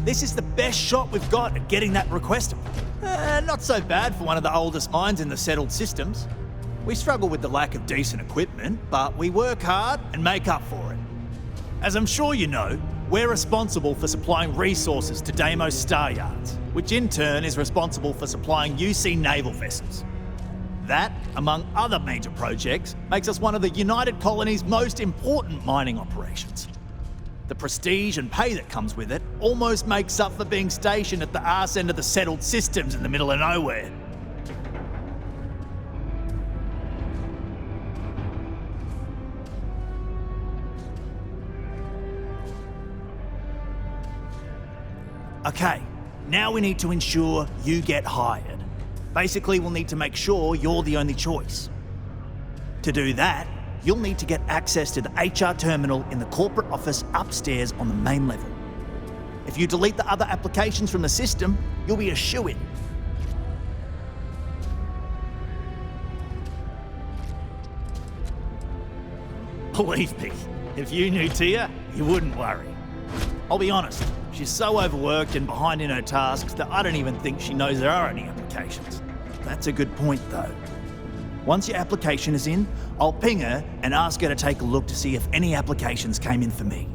This is the best shot we've got at getting that request. Not so bad for one of the oldest mines in the settled systems. We struggle with the lack of decent equipment, but we work hard and make up for it. As I'm sure you know, we're responsible for supplying resources to Deimos Star Yards, which in turn is responsible for supplying UC naval vessels. That, among other major projects, makes us one of the United Colony's most important mining operations. The prestige and pay that comes with it almost makes up for being stationed at the arse end of the settled systems in the middle of nowhere. Okay, now we need to ensure you get hired. Basically, we'll need to make sure you're the only choice. To do that, you'll need to get access to the HR terminal in the corporate office upstairs on the main level. If you delete the other applications from the system, you'll be a shoo-in. Believe me, if you knew Tia, you wouldn't worry. I'll be honest, she's so overworked and behind in her tasks that I don't even think she knows there are any applications. That's a good point though. Once your application is in, I'll ping her and ask her to take a look to see if any applications came in for me.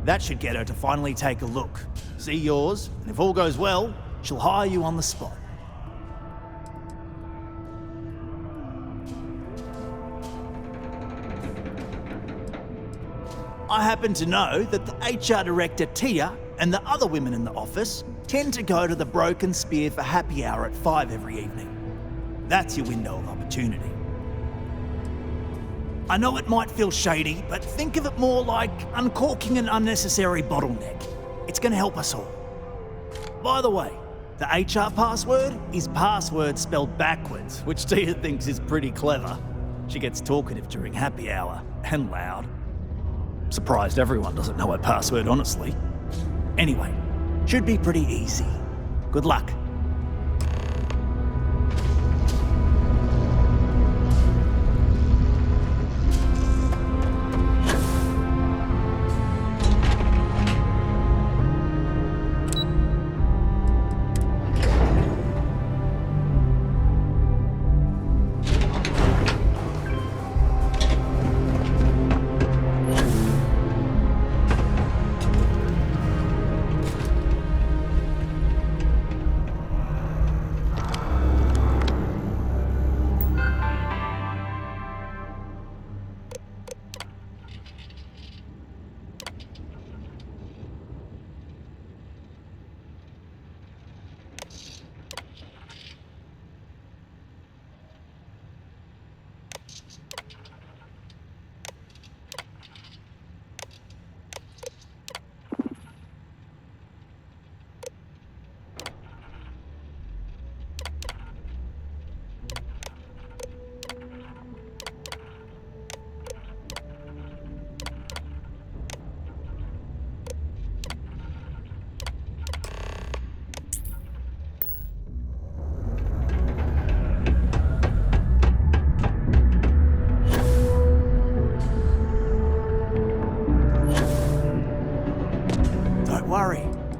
That should get her to finally take a look, see yours, and if all goes well, she'll hire you on the spot. I happen to know that the HR director, Tia, and the other women in the office tend to go to the Broken Spear for happy hour at 5 every evening. That's your window of opportunity. I know it might feel shady, but think of it more like uncorking an unnecessary bottleneck. It's going to help us all. By the way, the HR password is password spelled backwards, which Tia thinks is pretty clever. She gets talkative during happy hour, and loud. Surprised everyone doesn't know her password, honestly. Anyway, should be pretty easy. Good luck.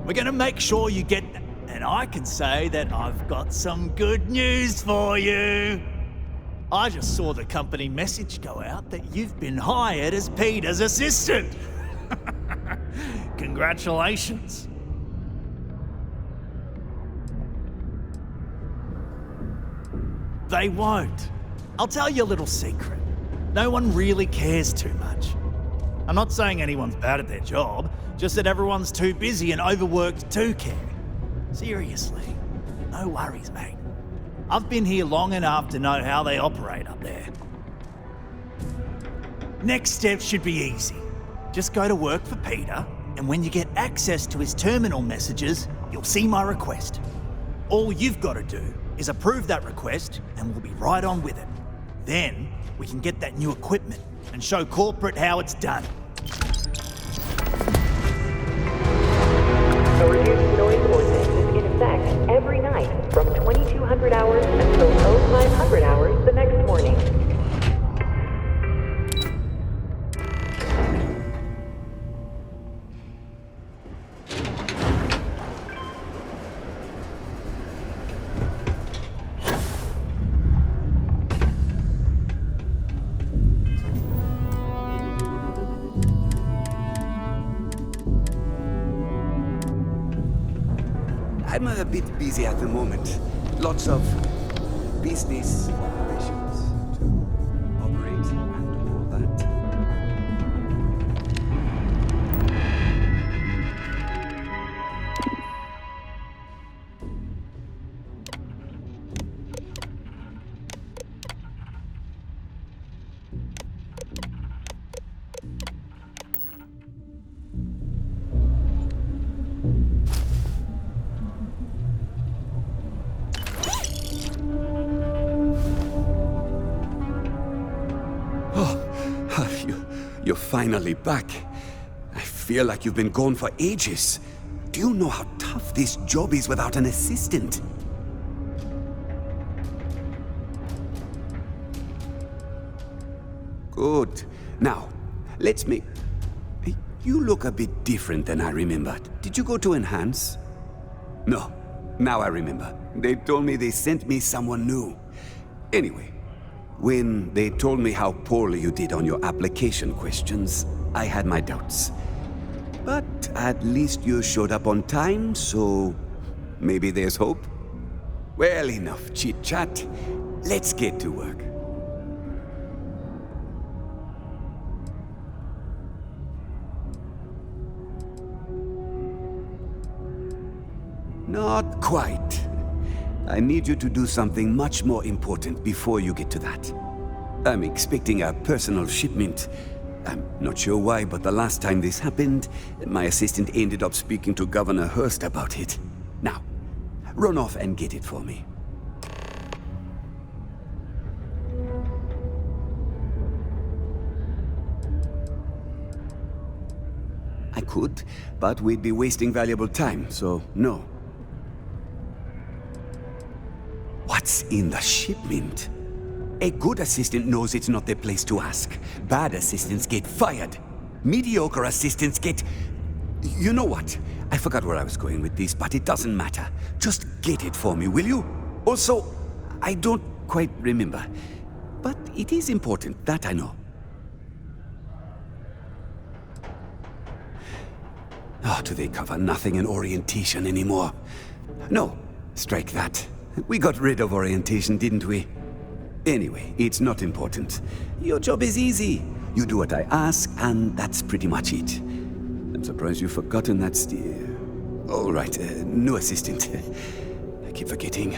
We're gonna make sure you get that. And I can say that I've got some good news for you. I just saw the company message go out that you've been hired as Peter's assistant. Congratulations. They won't. I'll tell you a little secret. No one really cares too much. I'm not saying anyone's bad at their job, just that everyone's too busy and overworked to care. Seriously, no worries, mate. I've been here long enough to know how they operate up there. Next step should be easy. Just go to work for Peter, and when you get access to his terminal messages, you'll see my request. All you've got to do is approve that request, and we'll be right on with it. Then, we can get that new equipment and show corporate how it's done. A reduced noise ordinance is in effect every night from 2200 hours until 0500 hours the next morning. I'm a bit busy at the moment. Lots of business operations to operate and all that. You're finally back. I feel like you've been gone for ages. Do you know how tough this job is without an assistant? Good. Now, let's make... You look a bit different than I remembered. Did you go to Enhance? No. Now I remember. They told me they sent me someone new. Anyway, when they told me how poorly you did on your application questions, I had my doubts. But at least you showed up on time, so maybe there's hope? Well, enough chit-chat. Let's get to work. Not quite. I need you to do something much more important before you get to that. I'm expecting a personal shipment. I'm not sure why, but the last time this happened, my assistant ended up speaking to Governor Hurst about it. Now, run off and get it for me. I could, but we'd be wasting valuable time, so no. What's in the shipment? A good assistant knows it's not their place to ask. Bad assistants get fired. Mediocre assistants get... You know what? I forgot where I was going with this, but it doesn't matter. Just get it for me, will you? Also, I don't quite remember. But it is important, that I know. Oh, do they cover nothing in orientation anymore? No, strike that. We got rid of orientation, didn't we? Anyway, it's not important. Your job is easy. You do what I ask, and that's pretty much it. I'm surprised you've forgotten that all right, no assistant. I keep forgetting.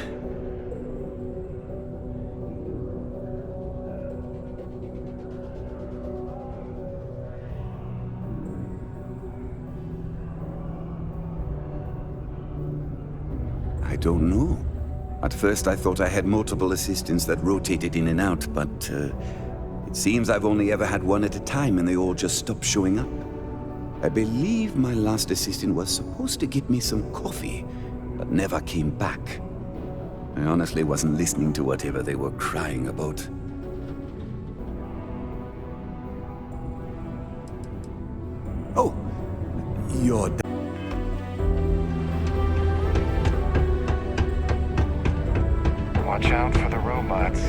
I don't know. At first I thought I had multiple assistants that rotated in and out, but it seems I've only ever had one at a time and they all just stopped showing up. I believe my last assistant was supposed to get me some coffee, but never came back. I honestly wasn't listening to whatever they were crying about. Oh, you're... Watch out for the robots.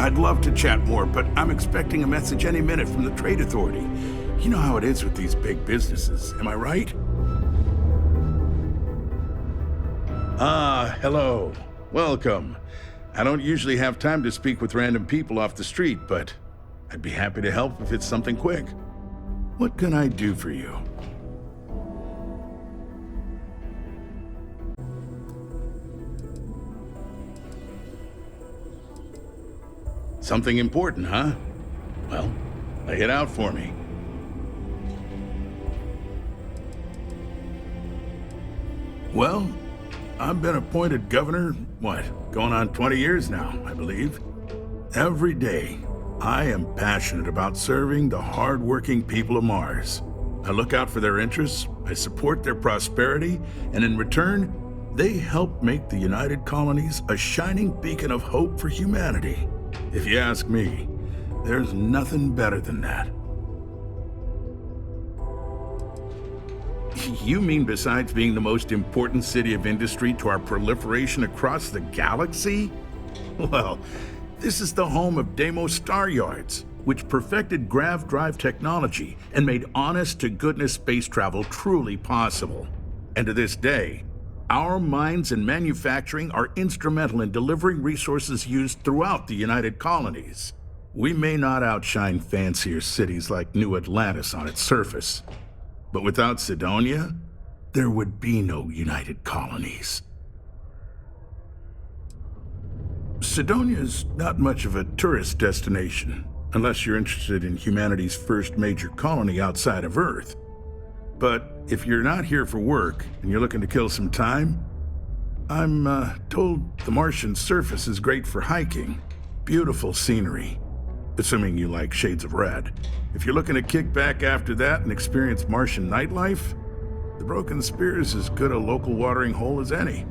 I'd love to chat more, but I'm expecting a message any minute from the Trade Authority. You know how it is with these big businesses, am I right? Hello. Welcome. I don't usually have time to speak with random people off the street, but I'd be happy to help if it's something quick. What can I do for you? Something important, huh? Well, lay it out for me. Well, I've been appointed governor, going on 20 years now, I believe. Every day, I am passionate about serving the hard-working people of Mars. I look out for their interests, I support their prosperity, and in return, they help make the United Colonies a shining beacon of hope for humanity. If you ask me, there's nothing better than that. You mean besides being the most important city of industry to our proliferation across the galaxy? Well, this is the home of Deimos Star Yards, which perfected grav drive technology and made honest-to-goodness space travel truly possible. And to this day, our mines and manufacturing are instrumental in delivering resources used throughout the United Colonies. We may not outshine fancier cities like New Atlantis on its surface, but without Sidonia, there would be no United Colonies. Sidonia's not much of a tourist destination, unless you're interested in humanity's first major colony outside of Earth. But if you're not here for work and you're looking to kill some time, I'm told the Martian surface is great for hiking. Beautiful scenery, assuming you like shades of red. If you're looking to kick back after that and experience Martian nightlife, the Broken Spear is as good a local watering hole as any.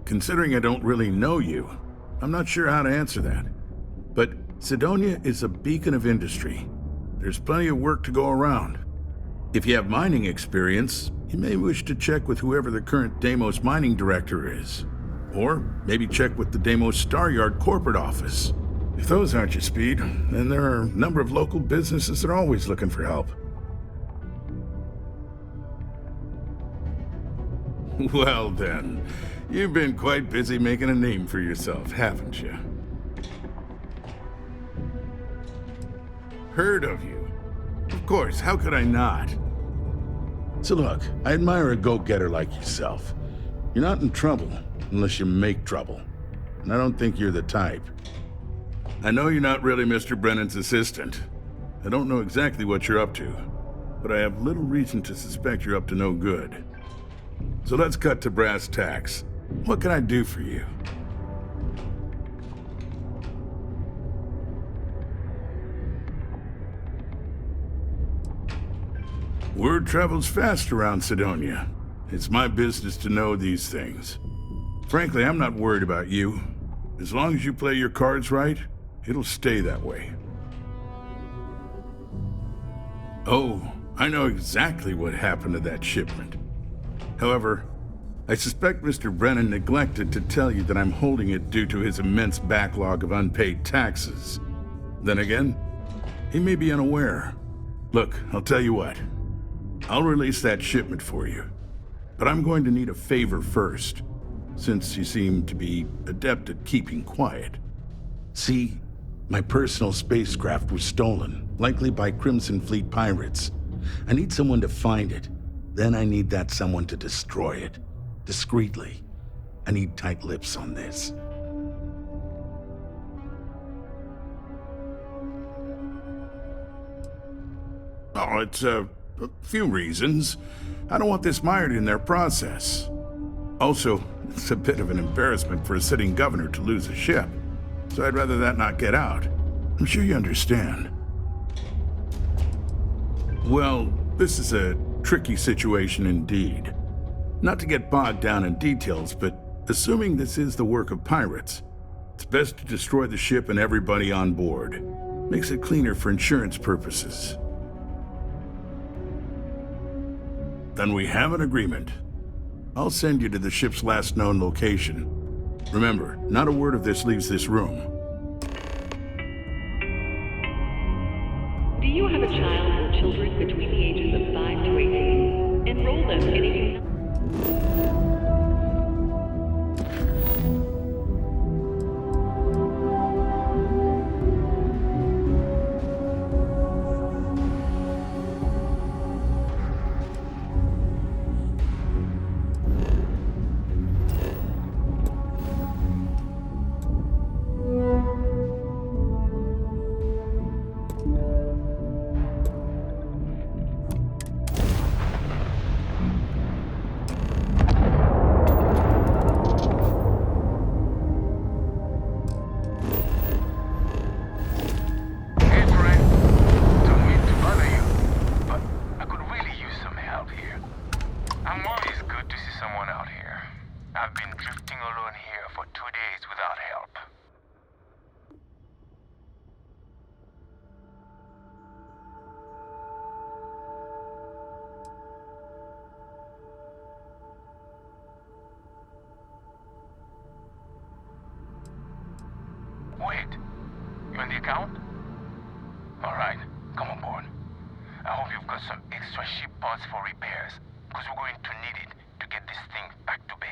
Considering I don't really know you, I'm not sure how to answer that. But Sidonia is a beacon of industry. There's plenty of work to go around. If you have mining experience, you may wish to check with whoever the current Deimos mining director is. Or maybe check with the Deimos Star Yard corporate office. If those aren't your speed, then there are a number of local businesses that are always looking for help. Well then, you've been quite busy making a name for yourself, haven't you? Heard of you. Of course, how could I not? So look, I admire a go-getter like yourself. You're not in trouble unless you make trouble. And I don't think you're the type. I know you're not really Mr. Brennan's assistant. I don't know exactly what you're up to, but I have little reason to suspect you're up to no good. So let's cut to brass tacks. What can I do for you? Word travels fast around Sidonia. It's my business to know these things. Frankly, I'm not worried about you. As long as you play your cards right, it'll stay that way. Oh, I know exactly what happened to that shipment. However, I suspect Mr. Brennan neglected to tell you that I'm holding it due to his immense backlog of unpaid taxes. Then again, he may be unaware. Look, I'll tell you what. I'll release that shipment for you. But I'm going to need a favor first, since you seem to be adept at keeping quiet. See, my personal spacecraft was stolen, likely by Crimson Fleet pirates. I need someone to find it. Then I need that someone to destroy it. Discreetly. I need tight lips on this. Oh, it's a few reasons. I don't want this mired in their process. Also, it's a bit of an embarrassment for a sitting governor to lose a ship. So I'd rather that not get out. I'm sure you understand. Well, this is a tricky situation indeed. Not to get bogged down in details, but assuming this is the work of pirates, it's best to destroy the ship and everybody on board. Makes it cleaner for insurance purposes. Then we have an agreement. I'll send you to the ship's last known location. Remember, not a word of this leaves this room. Do you have a child or children between the ages of 5 to 18? Enroll them in a the account? Alright, come on board. I hope you've got some extra ship parts for repairs, because we're going to need it to get this thing back to base.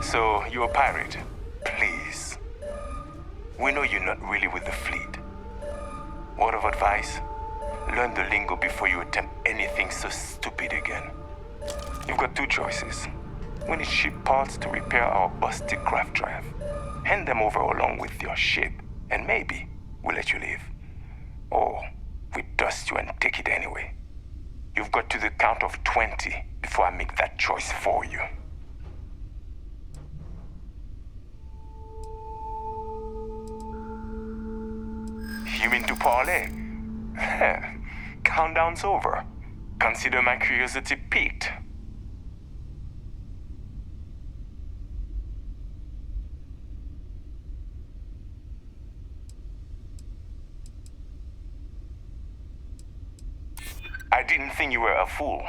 So, you're a pirate? Please. We know you're not really with the fleet. Word of advice? Learn the lingo before you attempt anything so stupid again. You've got two choices. We need ship parts to repair our busted craft drive. Hand them over along with your ship, and maybe we'll let you leave. Or we dust you and take it anyway. You've got to the count of 20 before I make that choice for you. You mean to parlay? Countdown's over. Consider my curiosity piqued. I didn't think you were a fool.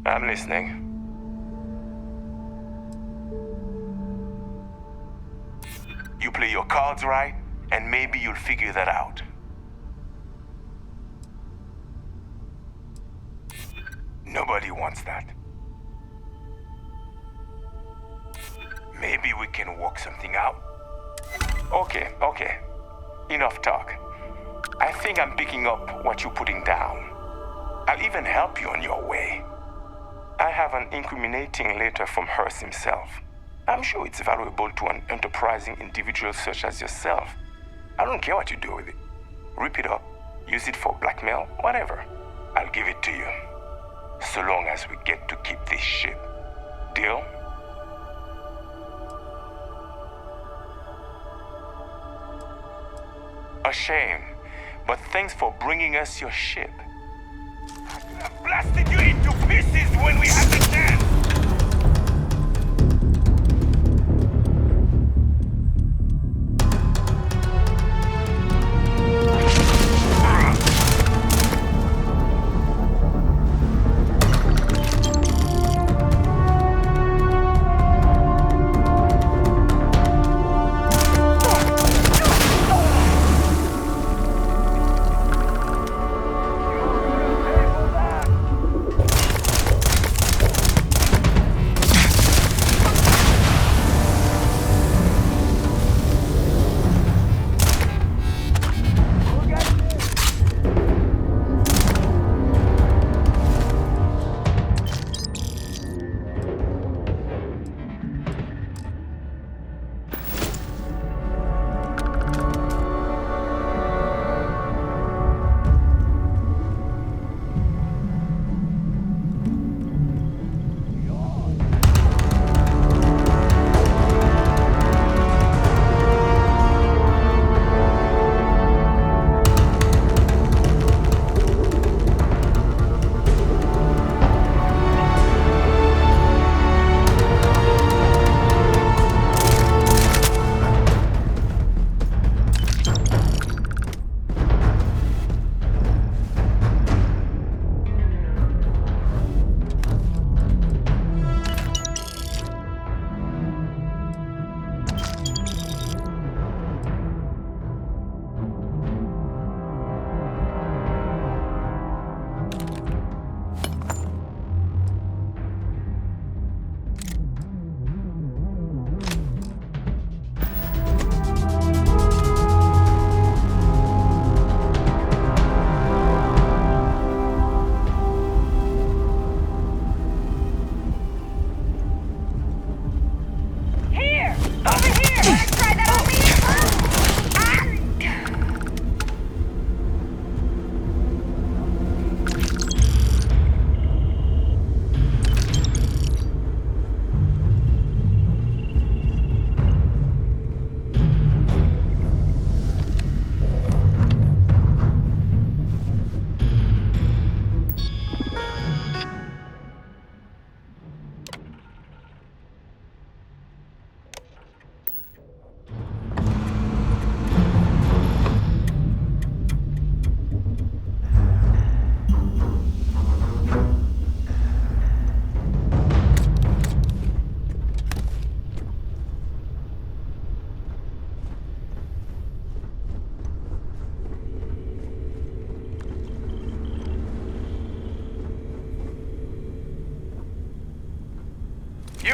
I'm listening. You play your cards right, and maybe you'll figure that out. Nobody wants that. Maybe we can work something out. Okay. Enough talk. I think I'm picking up what you're putting down. I'll even help you on your way. I have an incriminating letter from Hearst himself. I'm sure it's valuable to an enterprising individual such as yourself. I don't care what you do with it. Rip it up, use it for blackmail, whatever. I'll give it to you. So long as we get to keep this ship. Deal? A shame, but thanks for bringing us your ship. I blasted you into pieces when we had the chance!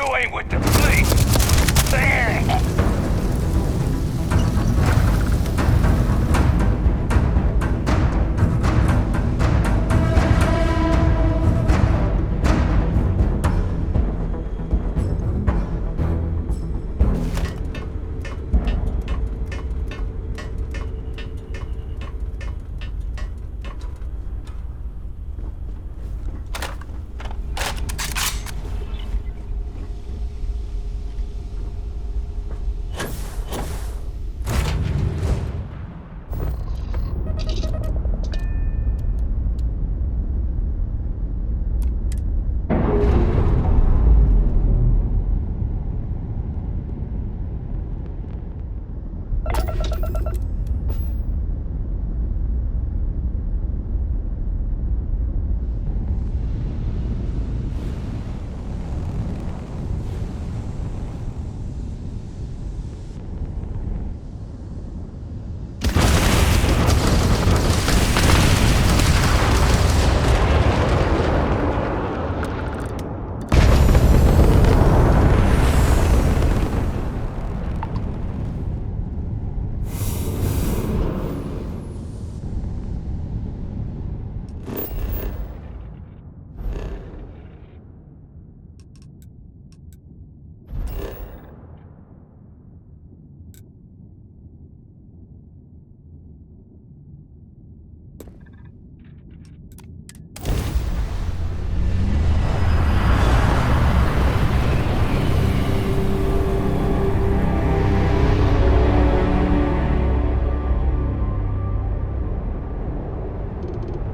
You ain't with the fleet!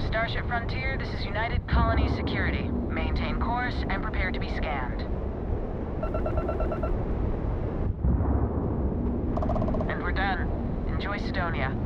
Starship Frontier, this is United Colony Security. Maintain course and prepare to be scanned. And we're done. Enjoy Sidonia.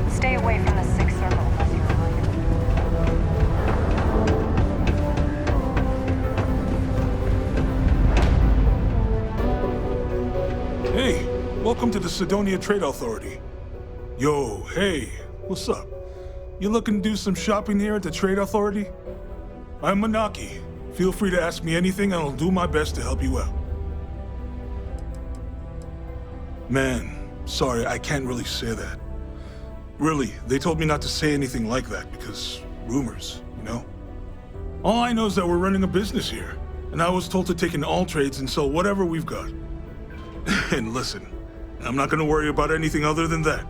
Stay away from the sixth circle unless you're invited. Hey, welcome to the Sidonia Trade Authority. Yo, hey, what's up? You looking to do some shopping here at the Trade Authority? I'm Manaki. Feel free to ask me anything and I'll do my best to help you out. Man, sorry, I can't really say that. Really, they told me not to say anything like that because rumors, you know? All I know is that we're running a business here, and I was told to take in all trades and sell whatever we've got. And listen, I'm not gonna worry about anything other than that.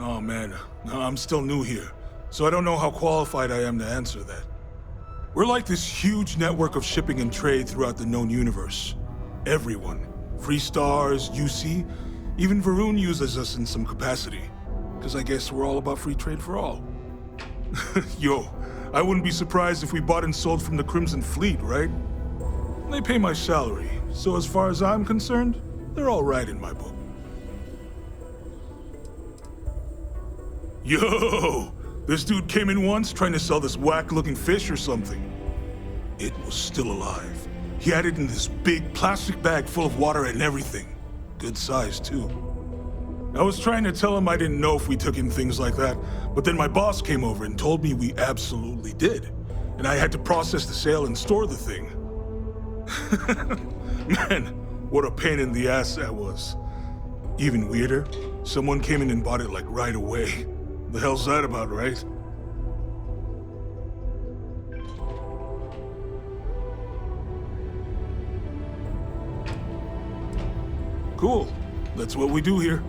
Oh man, no, I'm still new here, so I don't know how qualified I am to answer that. We're like this huge network of shipping and trade throughout the known universe. Everyone. Freestars, UC, even Varun uses us in some capacity. Because I guess we're all about free trade for all. Yo, I wouldn't be surprised if we bought and sold from the Crimson Fleet, right? They pay my salary, so as far as I'm concerned, they're all right in my book. Yo! This dude came in once trying to sell this whack-looking fish or something. It was still alive. He had it in this big plastic bag full of water and everything. Good size, too. I was trying to tell him I didn't know if we took in things like that, but then my boss came over and told me we absolutely did. And I had to process the sale and store the thing. Man, what a pain in the ass that was. Even weirder, someone came in and bought it like right away. The hell's that about, right? Cool. That's what we do here.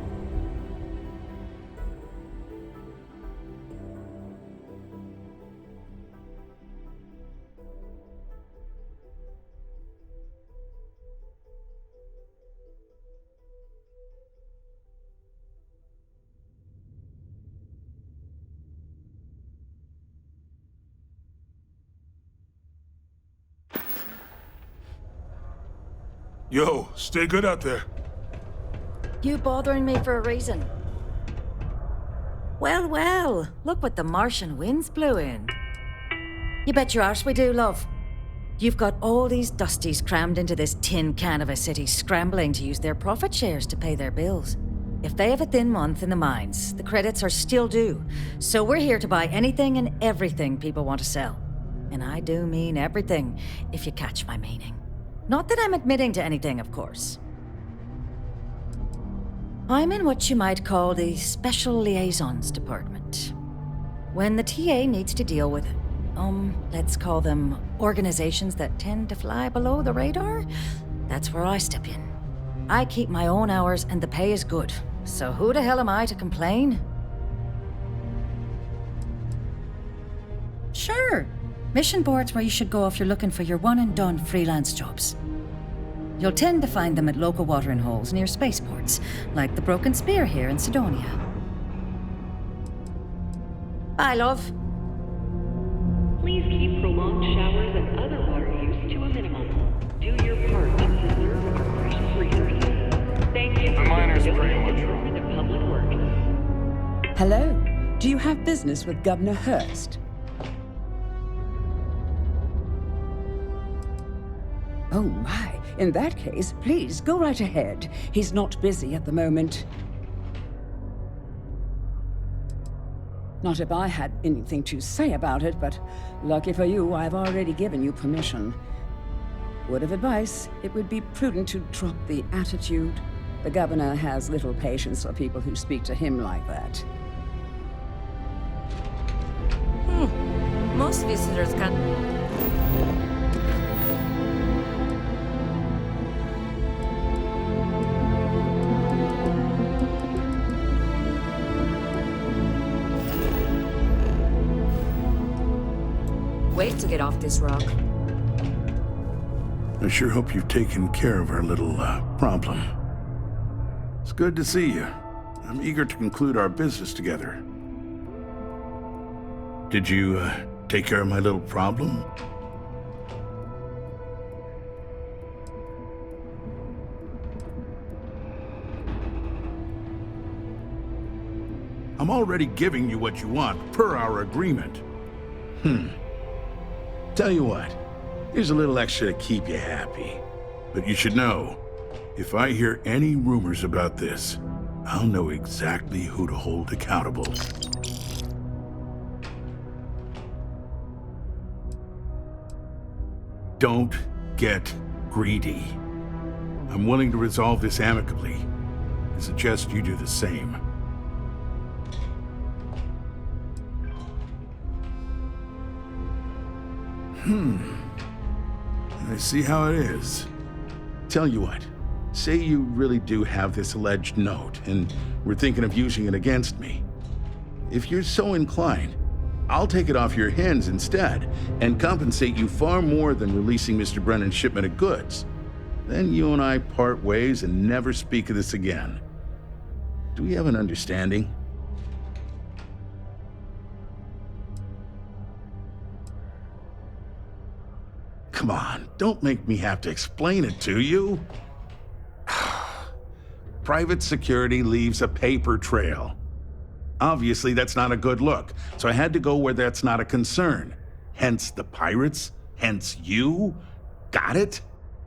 Yo, stay good out there. You bothering me for a reason? Well, well, look what the Martian winds blew in. You bet your arse we do, love. You've got all these dusties crammed into this tin can of a city scrambling to use their profit shares to pay their bills. If they have a thin month in the mines, the credits are still due. So we're here to buy anything and everything people want to sell. And I do mean everything, if you catch my meaning. Not that I'm admitting to anything, of course. I'm in what you might call the Special Liaisons Department. When the TA needs to deal with, let's call them organizations that tend to fly below the radar, that's where I step in. I keep my own hours and the pay is good, so who the hell am I to complain? Sure. Mission boards where you should go if you're looking for your one-and-done freelance jobs. You'll tend to find them at local watering holes near spaceports, like the Broken Spear here in Sidonia. Bye, love. Please keep prolonged showers and other water use to a minimum. Do your part to preserve our precious resources. Thank you The miner's for pretty donating much for the public works. Hello. Do you have business with Governor Hurst? Oh my. In that case, please go right ahead. He's not busy at the moment. Not if I had anything to say about it, but lucky for you, I've already given you permission. Word of advice, it would be prudent to drop the attitude. The governor has little patience for people who speak to him like that. Most visitors can... Wait to get off this rock. I sure hope you've taken care of our little problem. It's good to see you. I'm eager to conclude our business together. Did you take care of my little problem? I'm already giving you what you want, per our agreement. Tell you what, here's a little extra to keep you happy. But you should know, if I hear any rumors about this, I'll know exactly who to hold accountable. Don't get greedy. I'm willing to resolve this amicably. I suggest you do the same. I see how it is. Tell you what, say you really do have this alleged note, and we're thinking of using it against me. if you're so inclined, I'll take it off your hands instead and compensate you far more than releasing Mr. Brennan's shipment of goods. Then you and I part ways and never speak of this again. Do we have an understanding? Come on, don't make me have to explain it to you. Private security leaves a paper trail. Obviously, that's not a good look, so I had to go where that's not a concern. Hence the pirates, hence you. Got it?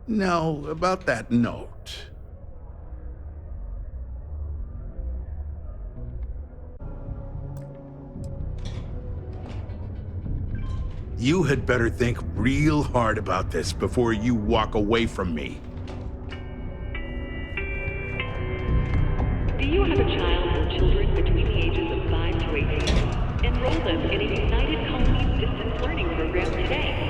Now, about that note. You had better think real hard about this before you walk away from me. Do you have a child or children between the ages of 5 to 18? Enroll them in a United Colonies distance learning program today.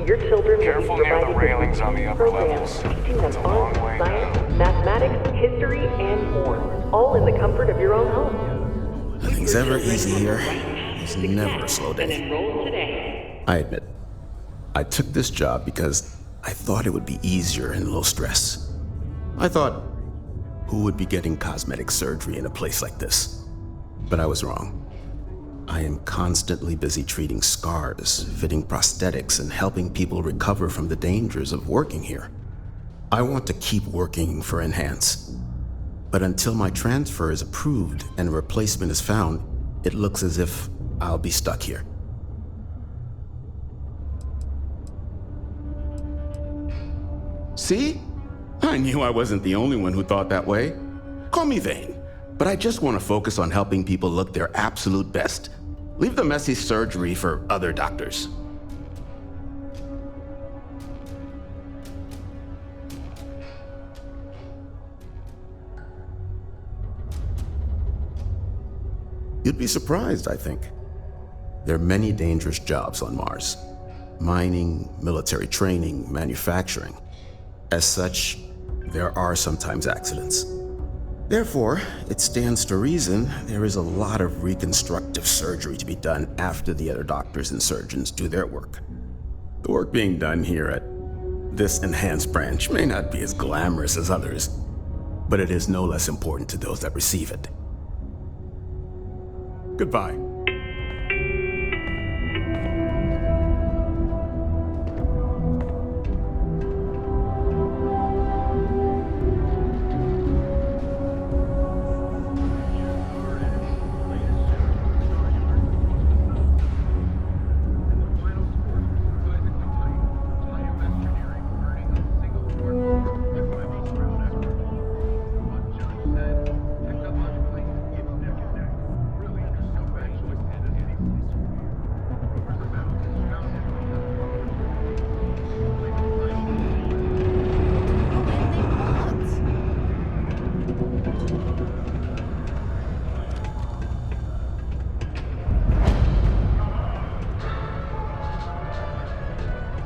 Your children Careful will be near the provided railings with on the upper programs levels. teaching them It's a long art, way science, down. mathematics, history, and more, all in the comfort of your own home. Nothing's ever easy here. There's never a slow And day. enroll today. I admit, I took this job because I thought it would be easier and low stress. I thought, who would be getting cosmetic surgery in a place like this? But I was wrong. I am constantly busy treating scars, fitting prosthetics, and helping people recover from the dangers of working here. I want to keep working for Enhance. But until my transfer is approved and a replacement is found, it looks as if I'll be stuck here. See? I knew I wasn't the only one who thought that way. Call me vain, but I just want to focus on helping people look their absolute best. Leave the messy surgery for other doctors. You'd be surprised, I think. There are many dangerous jobs on Mars. Mining, military training, manufacturing. As such, there are sometimes accidents. Therefore, it stands to reason there is a lot of reconstructive surgery to be done after the other doctors and surgeons do their work. The work being done here at this enhanced branch may not be as glamorous as others, but it is no less important to those that receive it. Goodbye.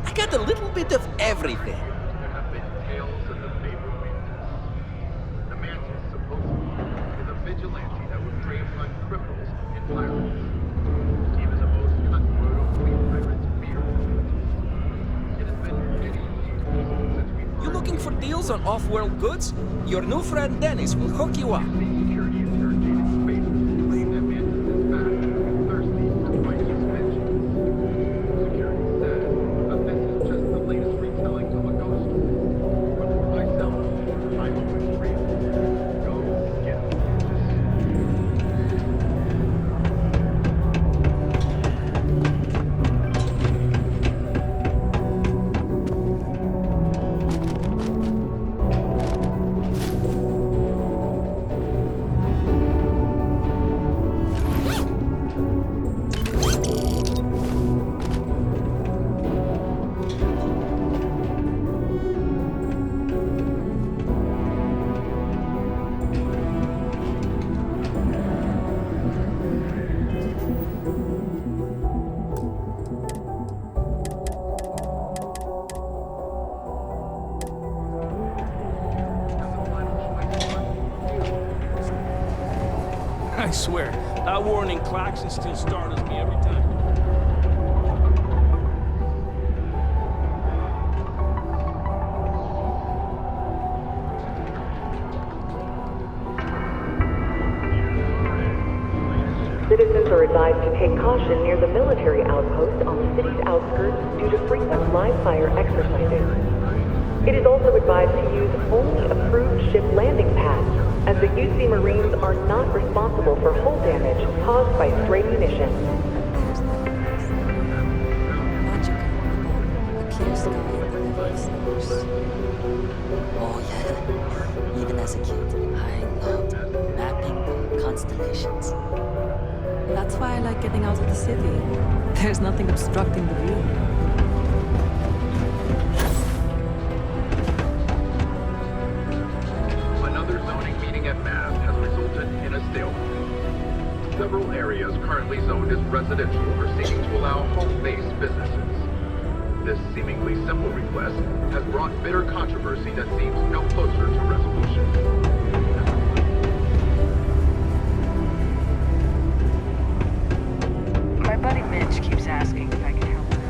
I got a little bit of everything. There have been tales of the Vapor Mantis. The Mantis, supposedly, is a vigilante that would prey upon criminals and pirates. Even the most cutthroat of fleet pirates fear it. It has been many years since we You looking for deals on off-world goods? Your new friend Dennis will hook you up. security interrogated space claim that Mantis is fat and thirsty for Mikey's mention. Security says that this is just the latest retelling of a ghost story. But for myself, I hope it's real. Go get Mantis. I swear, That warning klaxon still startles me every time. Citizens are advised to take caution near the military outpost on the city's outskirts due to frequent live-fire exercises. It is also advised to use only approved ship landing pads, as the UC Marines are not responsible for hull damage caused by stray munitions. Magical above a clear sky at the level of stars. Oh yeah. Even as a kid, I loved mapping constellations. That's why I like getting out of the city. There's nothing obstructing the view. Another zoning meeting at MAS has resulted in a stalemate. Several areas currently zoned as residential are seeking to allow home-based businesses. This seemingly simple request has brought bitter controversy that seems no closer to resolution. My buddy Mitch keeps asking if I can help him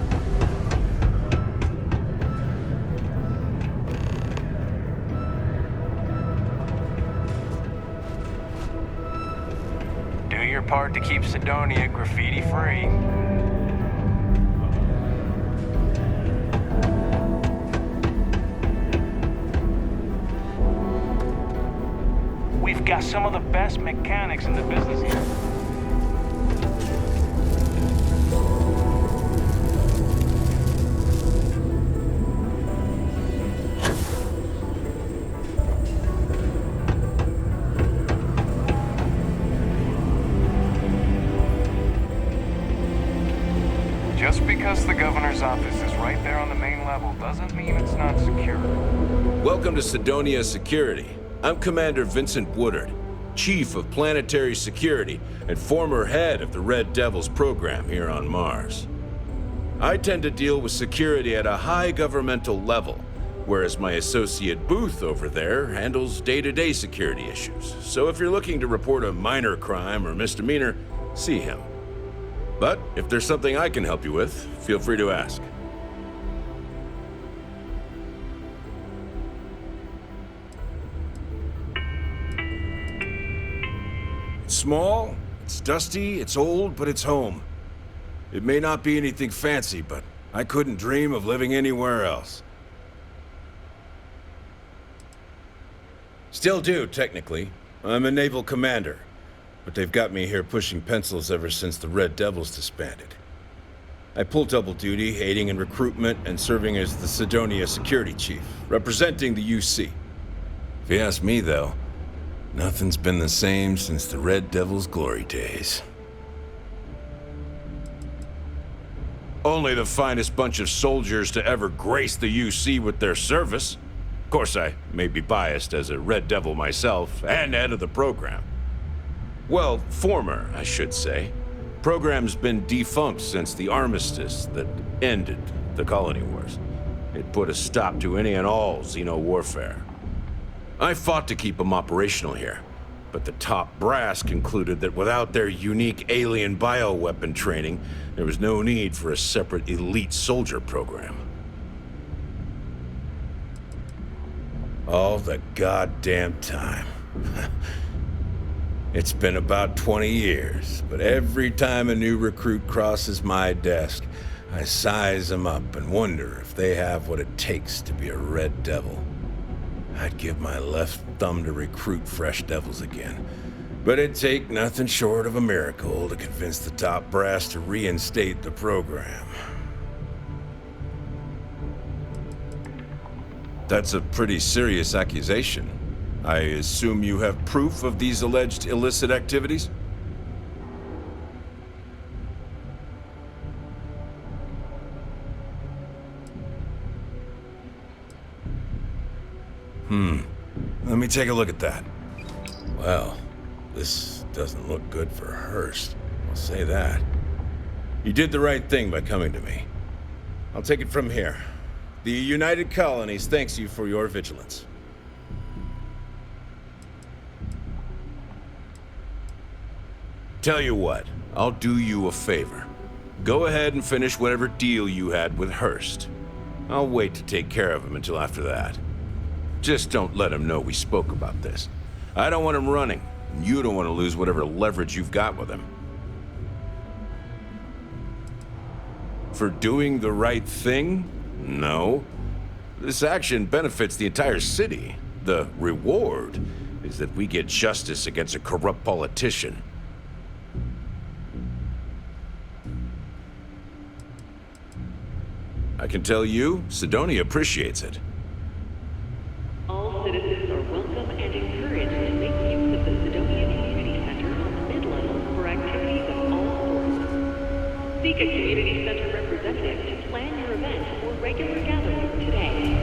Do your part to keep Sidonia graffiti-free. We've got some of the best mechanics in the business here. Just because the governor's office is right there on the main level doesn't mean it's not secure. Welcome to Sidonia Security. I'm Commander Vincent Woodard, Chief of Planetary Security and former head of the Red Devils program here on Mars. I tend to deal with security at a high governmental level, whereas my associate Booth over there handles day-to-day security issues. So if you're looking to report a minor crime or misdemeanor, see him. But if there's something I can help you with, feel free to ask. It's small, it's dusty, it's old, but it's home. It may not be anything fancy, but I couldn't dream of living anywhere else. Still do, technically. I'm a naval commander. But they've got me here pushing pencils ever since the Red Devils disbanded. I pull double duty, aiding in recruitment and serving as the Sidonia Security Chief, representing the UC. If you ask me, though, nothing's been the same since the Red Devils' glory days. Only the finest bunch of soldiers to ever grace the UC with their service. Of course, I may be biased as a Red Devil myself, and head of the program. Well, former, I should say. Program's been defunct since the armistice that ended the colony wars. It put a stop to any and all Xeno warfare. I fought to keep them operational here, but the top brass concluded that without their unique alien bioweapon training, there was no need for a separate elite soldier program. All the goddamn time. It's been about 20 years, but every time a new recruit crosses my desk, I size them up and wonder if they have what it takes to be a Red Devil. I'd give my left thumb to recruit fresh devils again, but it'd take nothing short of a miracle to convince the top brass to reinstate the program. That's a pretty serious accusation. I assume you have proof of these alleged illicit activities? Let me take a look at that. Well, this doesn't look good for Hearst. I'll say that. You did the right thing by coming to me. I'll take it from here. The United Colonies thanks you for your vigilance. Tell you what, I'll do you a favor. Go ahead and finish whatever deal you had with Hurst. I'll wait to take care of him until after that. Just don't let him know we spoke about this. I don't want him running, and you don't want to lose whatever leverage you've got with him. For doing the right thing? No. This action benefits the entire city. The reward is that we get justice against a corrupt politician. I can tell you, Sidonia appreciates it. All citizens are welcome and encouraged to make use of the Sidonia Community Center on the mid-level for activities of all sorts. Seek a community center representative to plan your event or regular gatherings today.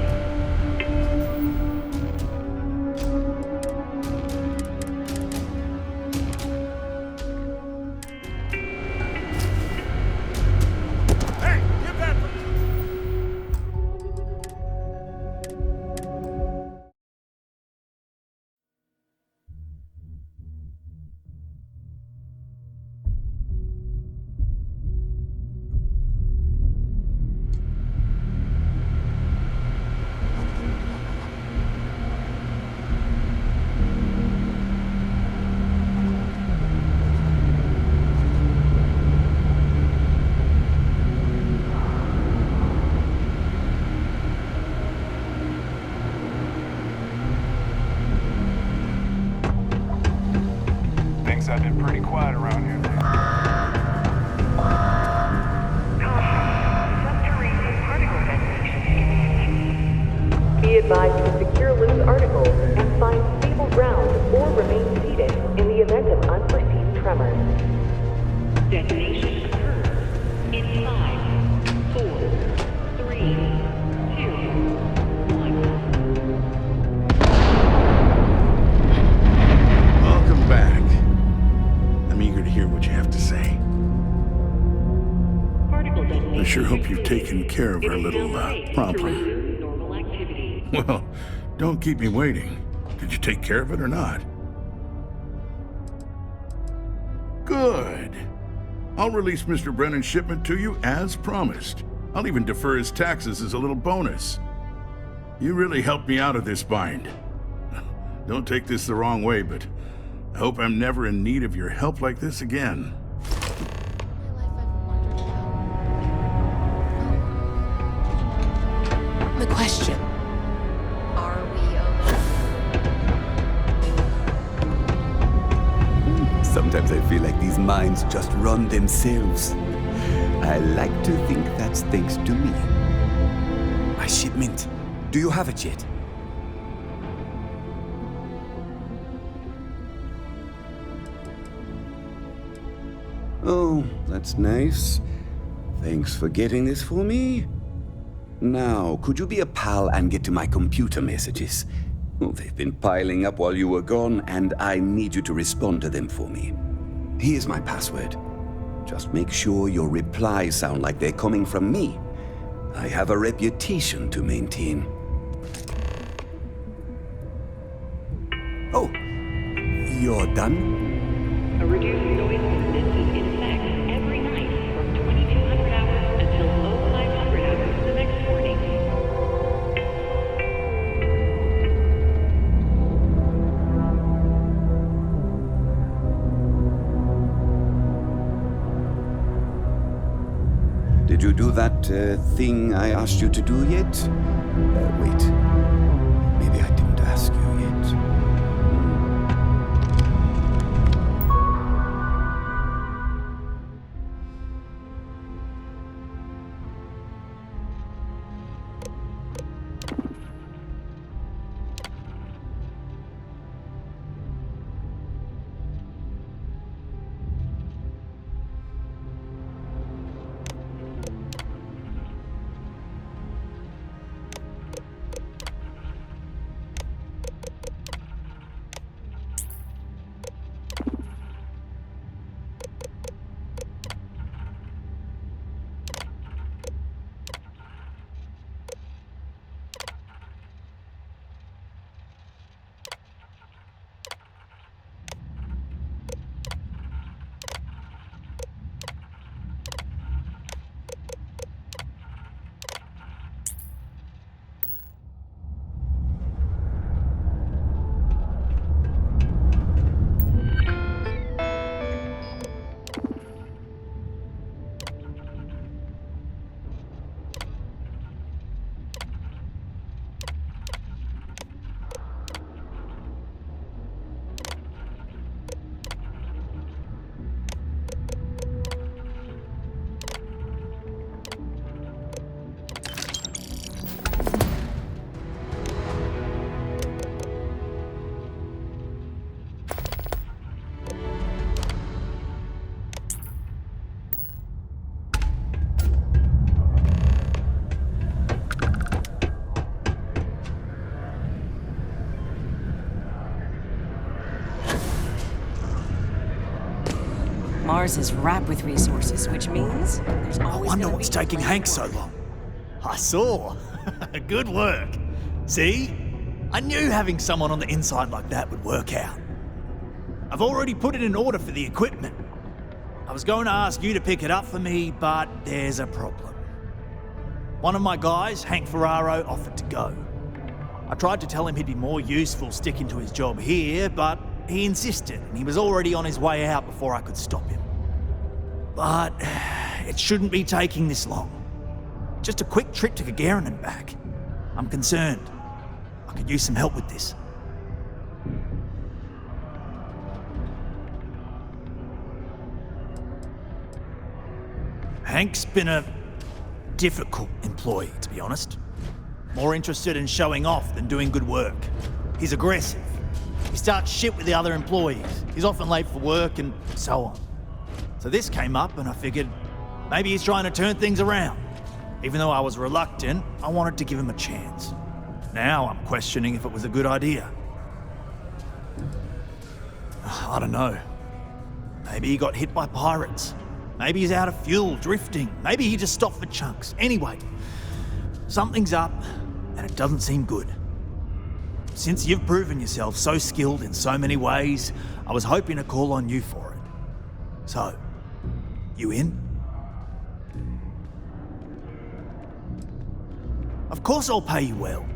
Things have been pretty quiet around here lately. Subterranean particle detonation. Be advised to secure loose articles and find stable ground or remain seated in the event of unforeseen tremors. Detonation occurs in 5, 4, 3, 2, 1. Welcome back. I'm eager to hear what you have to say. I sure hope you've taken care of our little problem. Normal activity. Well, don't keep me waiting. Did you take care of it or not? Good. I'll release Mr. Brennan's shipment to you as promised. I'll even defer his taxes as a little bonus. You really helped me out of this bind. Don't take this the wrong way, but I hope I'm never in need of your help like this again. The question. Are we okay? Sometimes I feel like these mines just run themselves. I like to think that's thanks to me. My shipment. Do you have it yet? Oh, that's nice. Thanks for getting this for me. Now, could you be a pal and get to my computer messages? Oh, they've been piling up while you were gone, and I need you to respond to them for me. Here's my password. Just make sure your replies sound like they're coming from me. I have a reputation to maintain. Oh, you're done? A reduced noise ordinance is in effect every night from 2200 hours until 0500 hours the next morning. Did you do that thing I asked you to do yet? Wait. Maybe I didn't ask you yet. Mars is wrapped with resources, which means there's I always wonder gonna what's be taking plenty Hank of so work. long. I saw. Good work. See? I knew having someone on the inside like that would work out. I've already put it in order for the equipment. I was going to ask you to pick it up for me, but there's a problem. One of my guys, Hank Ferraro, offered to go. I tried to tell him he'd be more useful sticking to his job here, but he insisted, and he was already on his way out before I could stop him. But it shouldn't be taking this long. Just a quick trip to Gagarin and back. I'm concerned. I could use some help with this. Hank's been a difficult employee, to be honest. More interested in showing off than doing good work. He's aggressive. He starts shit with the other employees. He's often late for work and so on. So this came up and I figured maybe he's trying to turn things around. Even though I was reluctant, I wanted to give him a chance. Now I'm questioning if it was a good idea. I don't know. Maybe he got hit by pirates. Maybe he's out of fuel, drifting. Maybe he just stopped for chunks. Anyway, something's up, and it doesn't seem good. Since you've proven yourself so skilled in so many ways, I was hoping to call on you for it. So, you in? Of course I'll pay you well.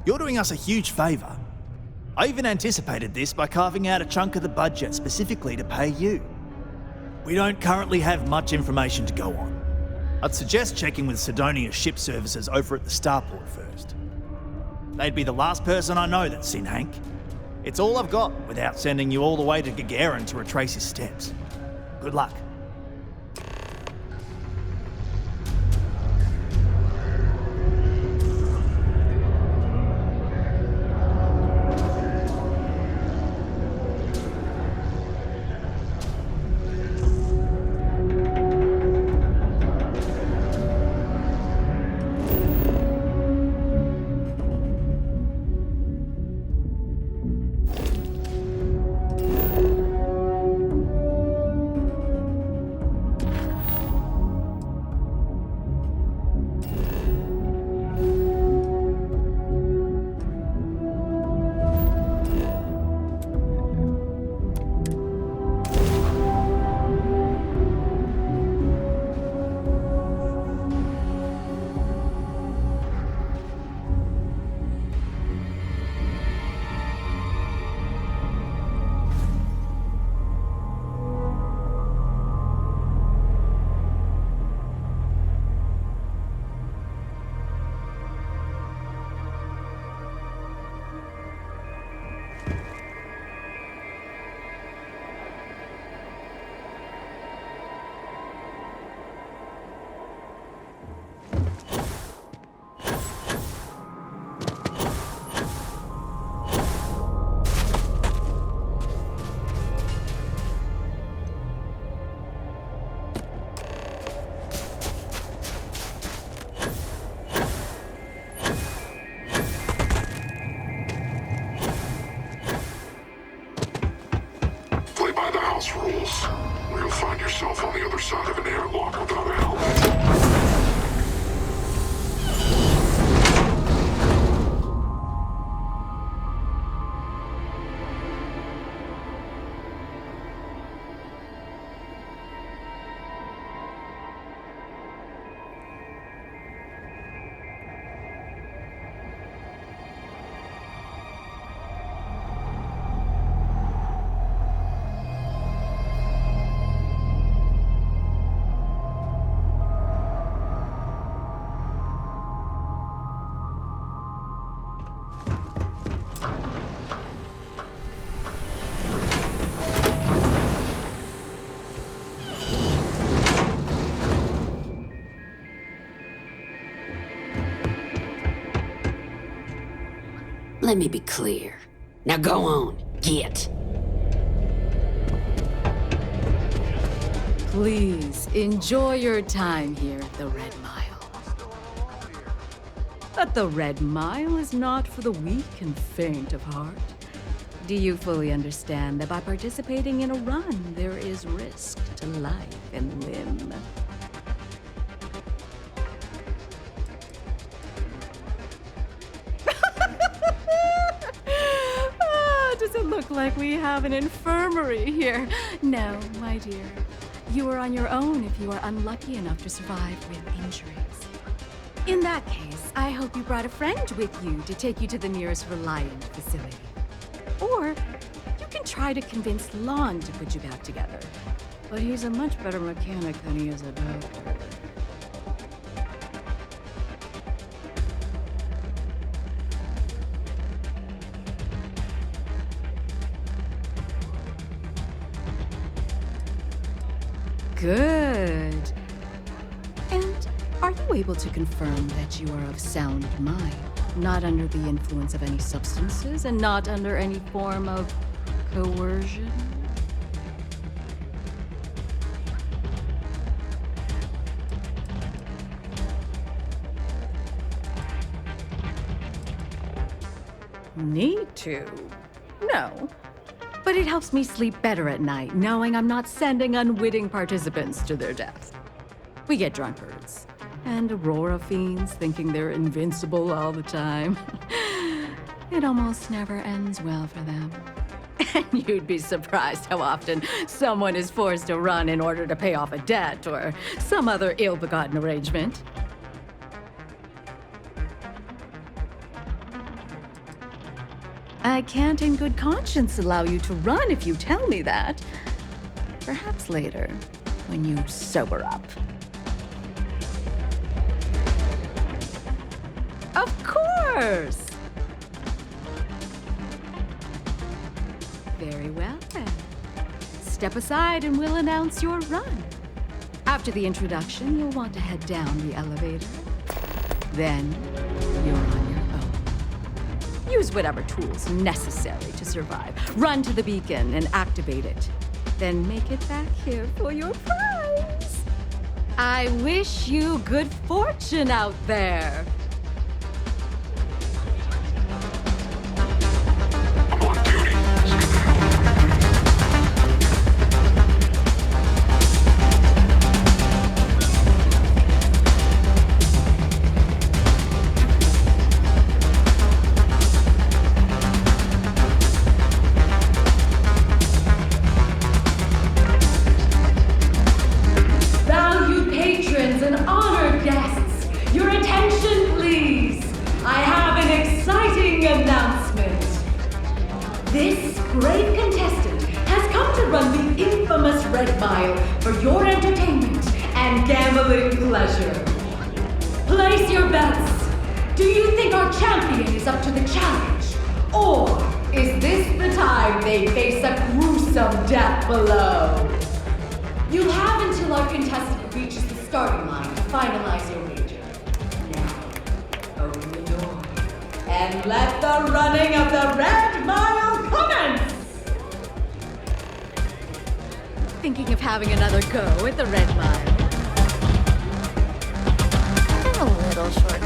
You're doing us a huge favour. I even anticipated this by carving out a chunk of the budget specifically to pay you. We don't currently have much information to go on. I'd suggest checking with Sidonia's ship services over at the starport first. They'd be the last person I know that's seen Hank. It's all I've got without sending you all the way to Gagarin to retrace his steps. Good luck. rules, or you'll find yourself on the other side of an airlock without a helmet. Let me be clear. Now go on, get. Please, enjoy your time here at the Red Mile. But the Red Mile is not for the weak and faint of heart. Do you fully understand that by participating in a run, there is risk to life and limb? Does it look like we have an infirmary here? No, my dear. You are on your own if you are unlucky enough to survive with injuries. In that case, I hope you brought a friend with you to take you to the nearest Reliant facility. Or you can try to convince Lon to put you back together. But he's a much better mechanic than he is a doctor. Good. And are you able to confirm that you are of sound mind, not under the influence of any substances, and not under any form of coercion? Need to? No. But it helps me sleep better at night, knowing I'm not sending unwitting participants to their death. We get drunkards, and Aurora fiends thinking they're invincible all the time. It almost never ends well for them. And you'd be surprised how often someone is forced to run in order to pay off a debt or some other ill-begotten arrangement. I can't in good conscience allow you to run if you tell me that. Perhaps later, when you sober up. Of course! Very well then. Step aside and we'll announce your run. After the introduction, you'll want to head down the elevator. Then, you're on your own. Use whatever tools necessary to survive. Run to the beacon and activate it. Then make it back here for your prize. I wish you good fortune out there. This brave contestant has come to run the infamous Red Mile for your entertainment and gambling pleasure. Place your bets. Do you think our champion is up to the challenge? Or is this the time they face a gruesome death below? You have until our contestant reaches the starting line to finalize your wager. Now, open the door and let the running of the Red Mile commence! Thinking of having another go at the Red Mile? I'm a little short